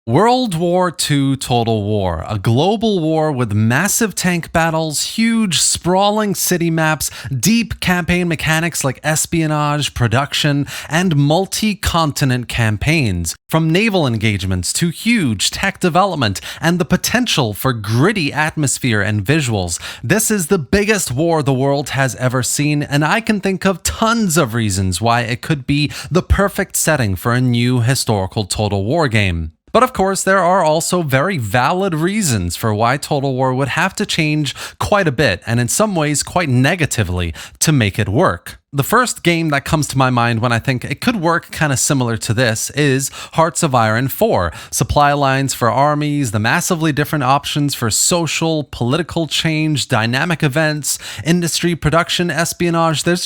World War II Total War, a global war with massive tank battles, huge sprawling city maps, deep campaign mechanics like espionage, production, and multi-continent campaigns. From naval engagements to huge tech development and the potential for gritty atmosphere and visuals, this is the biggest war the world has ever seen, and I can think of tons of reasons why it could be the perfect setting for a new historical Total War game. But of course, there are also very valid reasons for why Total War would have to change quite a bit, and in some ways quite negatively, to make it work. The first game that comes to my mind when I think it could work kind of similar to this is Hearts of Iron 4. Supply lines for armies, the massively different options for social, political change, dynamic events, industry, production, espionage. There's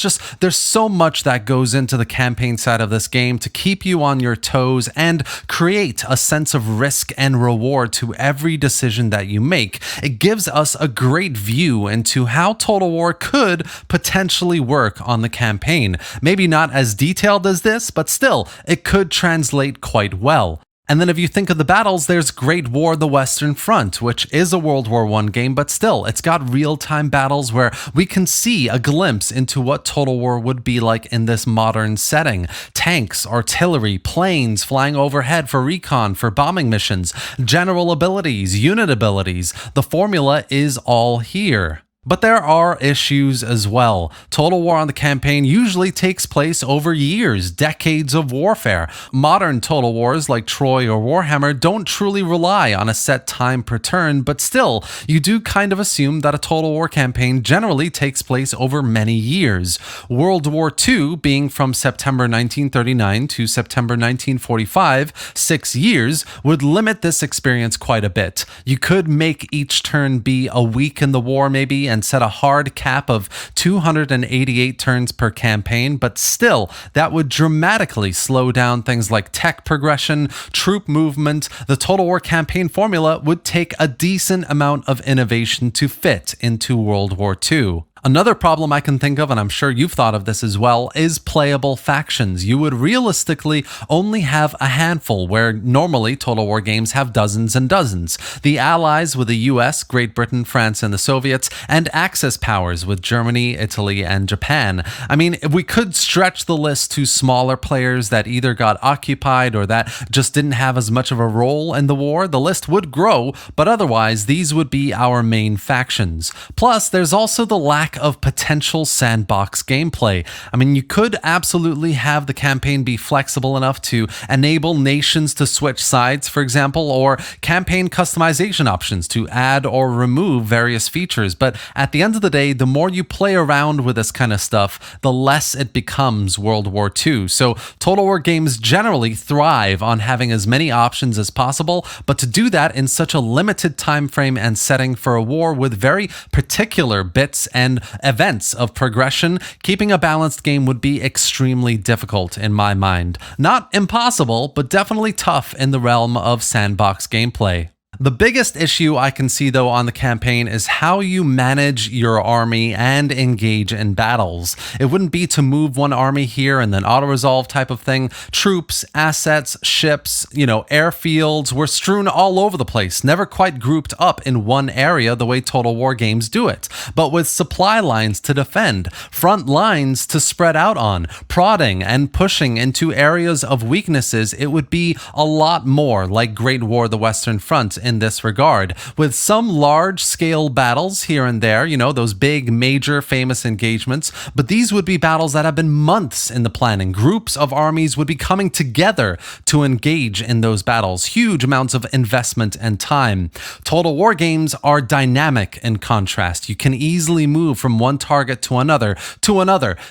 so much that goes into the campaign side of this game to keep you on your toes and create a sense of risk and reward to every decision that you make. It gives us a great view into how Total War could potentially work on the campaign. Maybe not as detailed as this, but still, it could translate quite well. And then if you think of the battles, there's Great War: The Western Front, which is a World War I game, but still, it's got real-time battles where we can see a glimpse into what Total War would be like in this modern setting. Tanks, artillery, planes flying overhead for recon, for bombing missions, general abilities, unit abilities. The formula is all here. But there are issues as well. Total War on the campaign usually takes place over years, decades of warfare. Modern Total Wars like Troy or Warhammer don't truly rely on a set time per turn, but still, you do kind of assume that a Total War campaign generally takes place over many years. World War II being from September 1939 to September 1945, 6 years, would limit this experience quite a bit. You could make each turn be a week in the war maybe, and set a hard cap of 288 turns per campaign, but still, that would dramatically slow down things like tech progression, troop movement. The Total War campaign formula would take a decent amount of innovation to fit into World War II. Another problem I can think of, and I'm sure you've thought of this as well, is playable factions. You would realistically only have a handful, where normally Total War games have dozens and dozens. The Allies with the US, Great Britain, France, and the Soviets, and Axis powers with Germany, Italy, and Japan. I mean, we could stretch the list to smaller players that either got occupied or that just didn't have as much of a role in the war. The list would grow, but otherwise, these would be our main factions. Plus, there's also the lack of potential sandbox gameplay. I mean, you could absolutely have the campaign be flexible enough to enable nations to switch sides, for example, or campaign customization options to add or remove various features. But at the end of the day, the more you play around with this kind of stuff, the less it becomes World War II. So Total War games generally thrive on having as many options as possible, but to do that in such a limited time frame and setting for a war with very particular bits and events of progression, keeping a balanced game would be extremely difficult in my mind. Not impossible, but definitely tough in the realm of sandbox gameplay. The biggest issue I can see though on the campaign is how you manage your army and engage in battles. It wouldn't be to move one army here and then auto-resolve type of thing. Troops, assets, ships, airfields were strewn all over the place, never quite grouped up in one area the way Total War games do it, but with supply lines to defend, front lines to spread out on, prodding and pushing into areas of weaknesses. It would be a lot more like Great War: The Western Front in this regard, with some large-scale battles here and there, those big, major, famous engagements, but these would be battles that have been months in the planning. Groups of armies would be coming together to engage in those battles, huge amounts of investment and time. Total War games are dynamic in contrast. You can easily move from one target to another.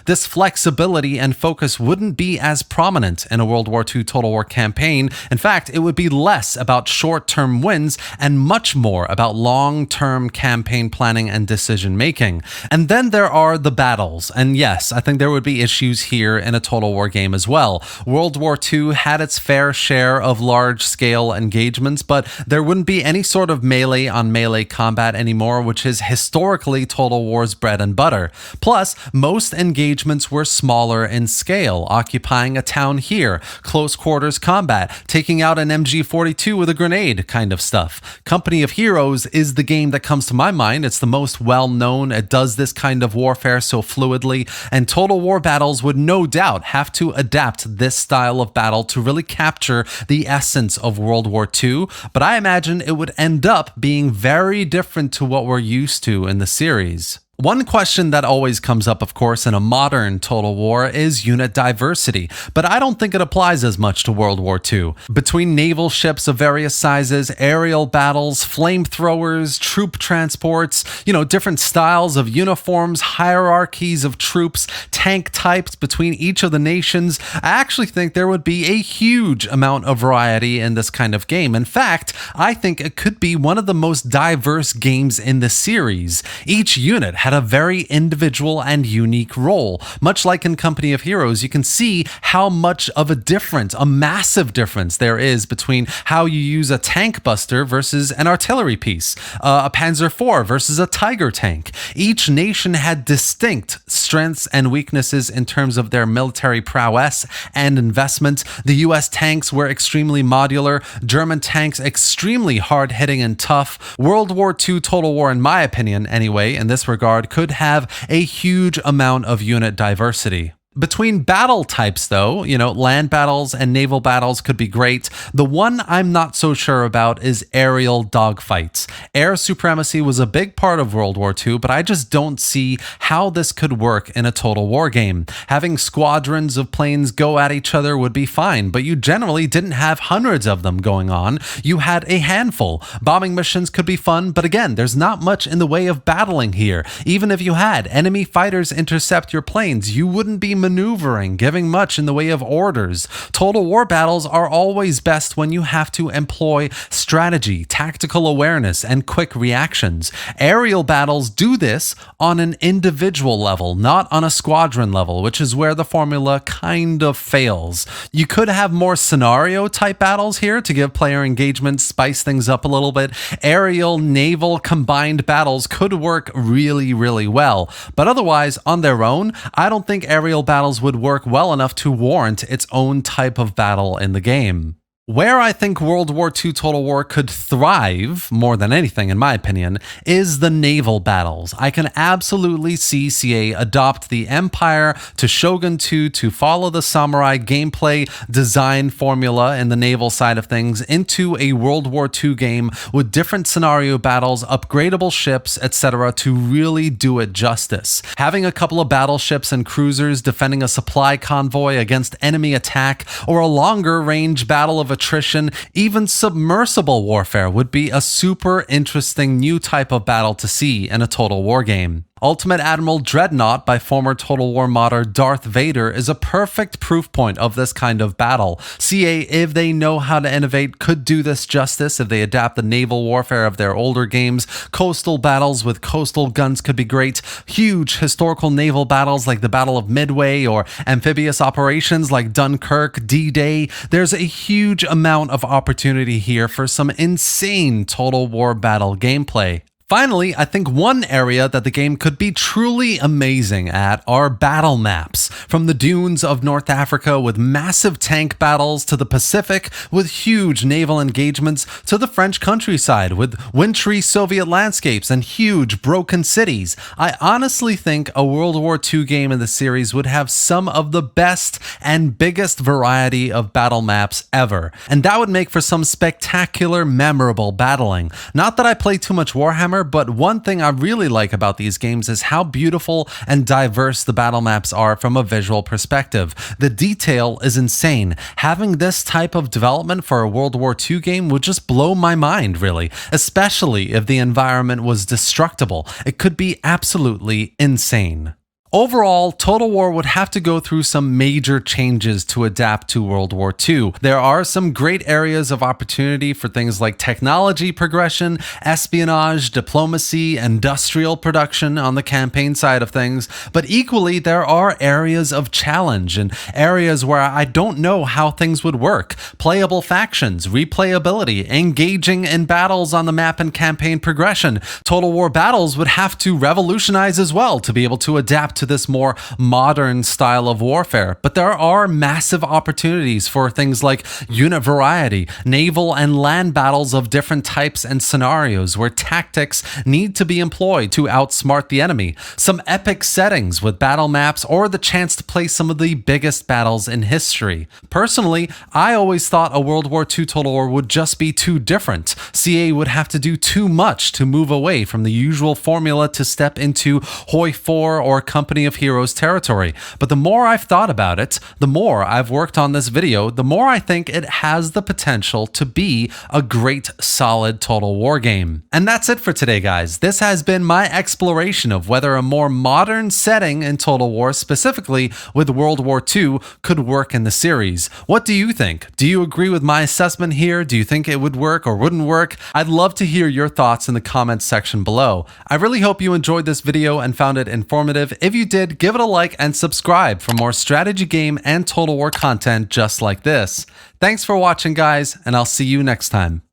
This flexibility and focus wouldn't be as prominent in a World War II Total War campaign. In fact, it would be less about short-term wins campaigns, and much more about long-term campaign planning and decision making. And then there are the battles. And yes, I think there would be issues here in a Total War game as well. World War II had its fair share of large-scale engagements, but there wouldn't be any sort of melee on melee combat anymore, which is historically Total War's bread and butter. Plus, most engagements were smaller in scale, occupying a town here, close quarters combat, taking out an MG-42 with a grenade kind of stuff. Company of Heroes is the game that comes to my mind. It's the most well-known. It does this kind of warfare so fluidly, and Total War battles would no doubt have to adapt this style of battle to really capture the essence of World War II, but I imagine it would end up being very different to what we're used to in the series. One question that always comes up, of course, in a modern Total War is unit diversity, but I don't think it applies as much to World War II. Between naval ships of various sizes, aerial battles, flamethrowers, troop transports, different styles of uniforms, hierarchies of troops, tank types between each of the nations, I actually think there would be a huge amount of variety in this kind of game. In fact, I think it could be one of the most diverse games in the series. Each unit had a very individual and unique role. Much like in Company of Heroes, you can see how much of a massive difference there is between how you use a tank buster versus an artillery piece, a Panzer IV versus a Tiger tank. Each nation had distinct strengths and weaknesses in terms of their military prowess and investment. The US tanks were extremely modular, German tanks extremely hard-hitting and tough. World War II Total War, in my opinion anyway, in this regard, could have a huge amount of unit diversity. Between battle types, though, land battles and naval battles could be great. The one I'm not so sure about is aerial dogfights. Air supremacy was a big part of World War II, but I just don't see how this could work in a Total War game. Having squadrons of planes go at each other would be fine, but you generally didn't have hundreds of them going on. You had a handful. Bombing missions could be fun, but again, there's not much in the way of battling here. Even if you had enemy fighters intercept your planes, you wouldn't be maneuvering, giving much in the way of orders. Total War battles are always best when you have to employ strategy, tactical awareness, and quick reactions. Aerial battles do this on an individual level, not on a squadron level, which is where the formula kind of fails. You could have more scenario type battles here to give player engagement, spice things up a little bit. Aerial, naval combined battles could work really, really well, but otherwise, on their own, I don't think aerial battles would work well enough to warrant its own type of battle in the game. Where I think World War II Total War could thrive, more than anything in my opinion, is the naval battles. I can absolutely see CA adopt the Empire to Shogun 2 to follow the samurai gameplay design formula in the naval side of things into a World War II game with different scenario battles, upgradable ships, etc. to really do it justice. Having a couple of battleships and cruisers defending a supply convoy against enemy attack, or a longer range battle of attrition, even submersible warfare would be a super interesting new type of battle to see in a Total War game. Ultimate Admiral Dreadnought by former Total War modder Darth Vader is a perfect proof point of this kind of battle. CA, if they know how to innovate, could do this justice if they adapt the naval warfare of their older games. Coastal battles with coastal guns could be great. Huge historical naval battles like the Battle of Midway, or amphibious operations like Dunkirk, D-Day. There's a huge amount of opportunity here for some insane Total War battle gameplay. Finally, I think one area that the game could be truly amazing at are battle maps. From the dunes of North Africa with massive tank battles, to the Pacific with huge naval engagements, to the French countryside with wintry Soviet landscapes and huge broken cities. I honestly think a World War II game in the series would have some of the best and biggest variety of battle maps ever, and that would make for some spectacular, memorable battling. Not that I play too much Warhammer, but one thing I really like about these games is how beautiful and diverse the battle maps are from a visual perspective. The detail is insane. Having this type of development for a World War II game would just blow my mind, really, especially if the environment was destructible. It could be absolutely insane. Overall, Total War would have to go through some major changes to adapt to World War II. There are some great areas of opportunity for things like technology progression, espionage, diplomacy, industrial production on the campaign side of things, but equally there are areas of challenge and areas where I don't know how things would work. Playable factions, replayability, engaging in battles on the map and campaign progression. Total War battles would have to revolutionize as well to be able to adapt to this more modern style of warfare. But there are massive opportunities for things like unit variety, naval and land battles of different types and scenarios where tactics need to be employed to outsmart the enemy, some epic settings with battle maps, or the chance to play some of the biggest battles in history. Personally, I always thought a World War II Total War would just be too different. CA would have to do too much to move away from the usual formula to step into Hoi 4 or Company of Heroes territory. But the more I've thought about it, the more I've worked on this video, the more I think it has the potential to be a great, solid Total War game. And that's it for today, guys. This has been my exploration of whether a more modern setting in Total War, specifically with World War II, could work in the series. What do you think? Do you agree with my assessment here? Do you think it would work or wouldn't work? I'd love to hear your thoughts in the comments section below. I really hope you enjoyed this video and found it informative. If you did, give it a like and subscribe for more strategy game and Total War content just like this. Thanks for watching, guys, and I'll see you next time.